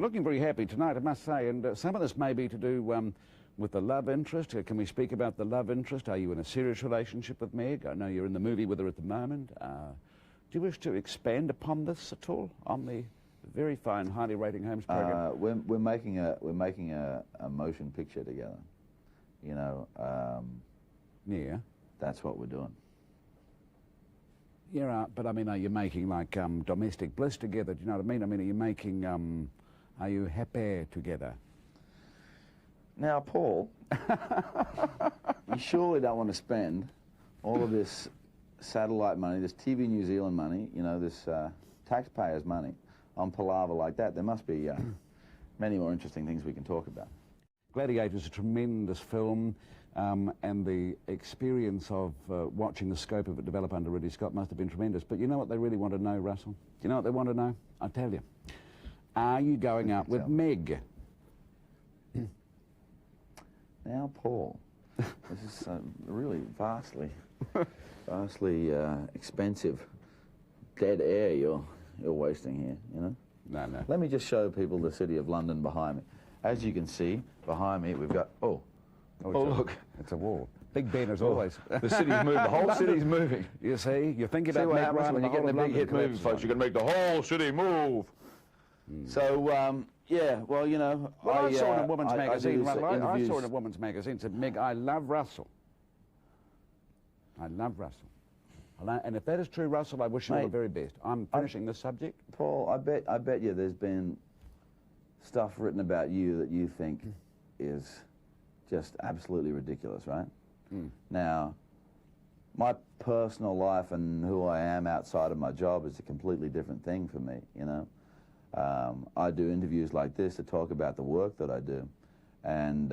You're looking very happy tonight, I must say, and some of this may be to do with the love interest. Can we speak about the love interest? Are you in a serious relationship with Meg? I know you're in the movie with her at the moment. Do you wish to expand upon this at all on the very fine, highly rating Holmes program? We're making a motion picture together. You know. Yeah. That's what we're doing. Yeah, but I mean, are you making like domestic bliss together? Do you know what I mean? I mean, are you making? Are you happy together? Now, Paul, you surely don't want to spend all of this satellite money, this TV New Zealand money, you know, this taxpayers' money on palaver like that. There must be many more interesting things we can talk about. Gladiator is a tremendous film, and the experience of watching the scope of it develop under Ridley Scott must have been tremendous. But you know what they really want to know, Russell? You know what they want to know? I'll tell you. Are you going out with Meg? Now, Paul, this is really vastly expensive dead air you're wasting here, you know? No, no. Let me just show people the city of London behind me. As you can see, behind me, we've got, look. It's a wall. Big Ben as always. The city's moving, the whole city's moving. You see, you think about what Meg happens Ryan when you get in the big hit movie, folks. You're going to make the whole city move. So, yeah, well, you know, well, I saw in a woman's magazine, I saw in a woman's magazine, said, Meg, I love Russell. I love Russell. And if that is true, Russell, I wish you all the very best. I'm finishing this subject. Paul, I bet you there's been stuff written about you that you think is just absolutely ridiculous, right? Now, my personal life and who I am outside of my job is a completely different thing for me, you know? I do interviews like this to talk about the work that I do, and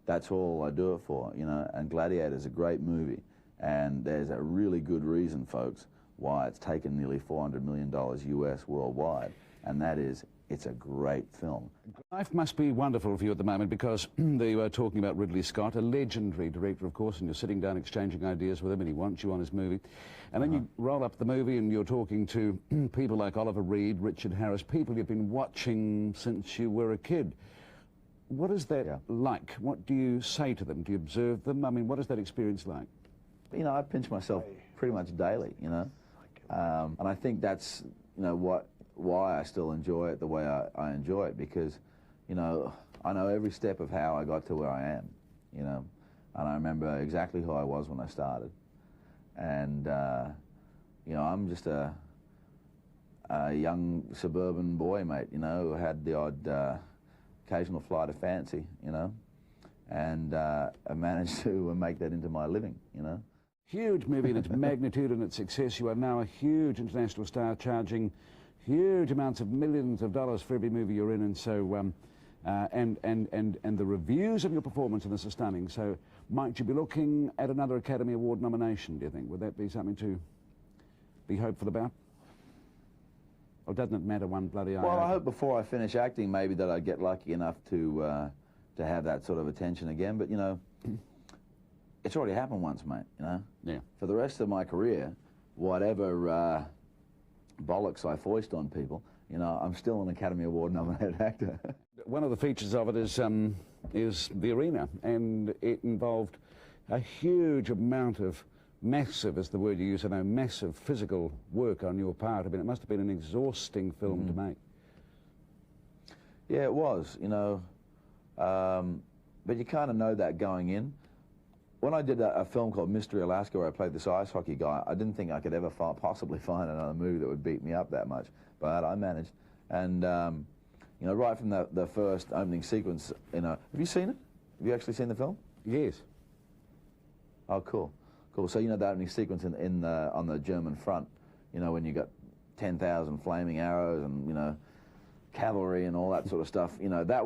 that's all I do it for, you know? And Gladiator is a great movie, and there's a really good reason, folks, why it's taken nearly $400 million US worldwide, and that is, it's a great film. Life must be wonderful for you at the moment, because you were talking about Ridley Scott, a legendary director, of course, and you're sitting down exchanging ideas with him, and he wants you on his movie. And then you roll up the movie and you're talking to people like Oliver Reed, Richard Harris, people you've been watching since you were a kid. What is that like? What do you say to them? Do you observe them? I mean, what is that experience like? You know, I pinch myself pretty much daily, you know, and I think that's, you know, why I still enjoy it the way I enjoy it, because, you know, I know every step of how I got to where I am, you know, and I remember exactly who I was when I started, and, you know, I'm just a young suburban boy, mate, you know, who had the odd occasional flight of fancy, you know, and I managed to make that into my living, you know. Huge movie in its magnitude and its success. You are now a huge international star, charging huge amounts of millions of dollars for every movie you're in, and so and the reviews of your performance in this are stunning. So might you be looking at another Academy Award nomination, do you think? Would that be something to be hopeful about? Or doesn't it matter one bloody eye? Well, I hope before I finish acting maybe that I get lucky enough to have that sort of attention again, but you know, it's already happened once, mate, you know? Yeah. For the rest of my career, whatever bollocks I foist on people, you know, I'm still an Academy Award nominated actor. One of the features of it is the arena, and it involved a huge amount of massive, is the word you use, I know, massive physical work on your part. I mean, it must have been an exhausting film to make. Yeah, it was, you know, but you kind of know that going in. When I did a film called Mystery Alaska, where I played this ice hockey guy, I didn't think I could ever possibly find another movie that would beat me up that much, but I managed. And, you know, right from the first opening sequence, you know, have you seen it? Have you actually seen the film? Yes. Oh, cool. Cool. So, you know, the opening sequence on the German front, you know, when you got 10,000 flaming arrows and, you know, cavalry and all that sort of stuff, you know, that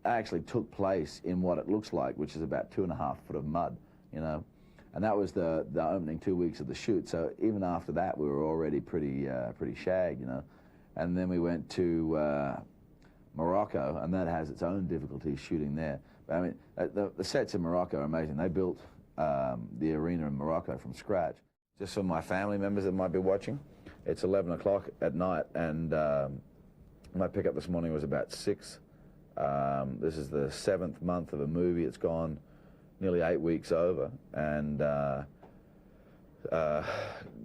actually took place in what it looks like, which is about 2.5 foot of mud, you know, and that was the opening 2 weeks of the shoot. So even after that, we were already pretty shagged, you know, and then we went to Morocco, and that has its own difficulties shooting there. But I mean, the sets in Morocco are amazing. They built the arena in Morocco from scratch. Just for my family members that might be watching, it's 11 o'clock at night, and My pickup this morning was about 6. This is the 7th month of a movie. It's gone nearly 8 weeks over, and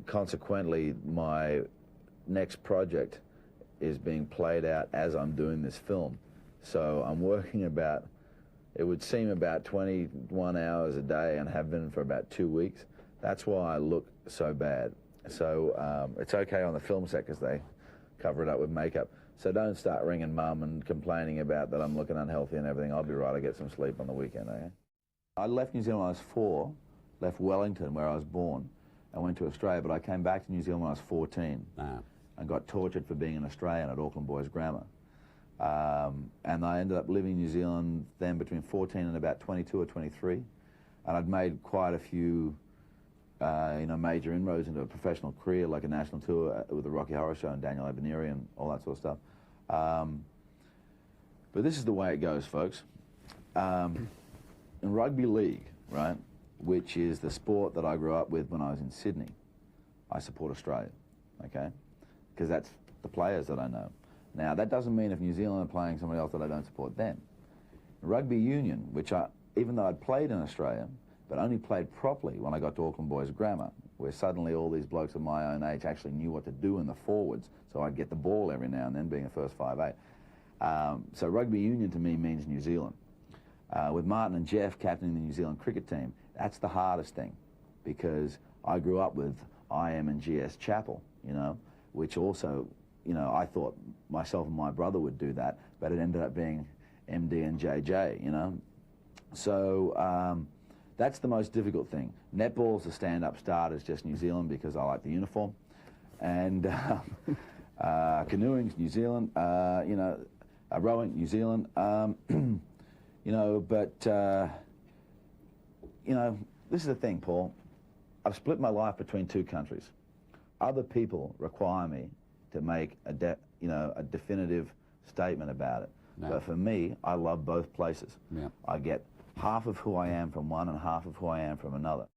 consequently, my next project is being played out as I'm doing this film. So I'm working about, it would seem about 21 hours a day, and have been for about 2 weeks. That's why I look so bad. So it's okay on the film set because they cover it up with makeup. So don't start ringing Mum and complaining about that I'm looking unhealthy and everything. I'll be right. I get some sleep on the weekend, eh? I left New Zealand when I was 4, left Wellington, where I was born, and went to Australia, but I came back to New Zealand when I was 14 and got tortured for being an Australian at Auckland Boys Grammar. And I ended up living in New Zealand then between 14 and about 22 or 23, and I'd made quite a few you know, major inroads into a professional career, like a national tour with the Rocky Horror Show and Daniel Abineri and all that sort of stuff. But this is the way it goes, folks. In rugby league, right, which is the sport that I grew up with when I was in Sydney, I support Australia, okay? Because that's the players that I know. Now, that doesn't mean if New Zealand are playing somebody else that I don't support them. Rugby union, which even though I'd played in Australia, but only played properly when I got to Auckland Boys Grammar, where suddenly all these blokes of my own age actually knew what to do in the forwards, so I'd get the ball every now and then, being a first 5'8". So rugby union to me means New Zealand. With Martin and Jeff captaining the New Zealand cricket team, that's the hardest thing, because I grew up with IM and GS Chappell, you know, which also, you know, I thought myself and my brother would do that, but it ended up being MD and JJ, you know. So that's the most difficult thing. Netball's the stand-up starters, just New Zealand, because I like the uniform. And canoeing's New Zealand, you know, rowing, New Zealand. You know, but, you know, this is the thing, Paul. I've split my life between 2 countries. Other people require me to make a definitive statement about it. No. But for me, I love both places. Yeah. I get half of who I am from one and half of who I am from another.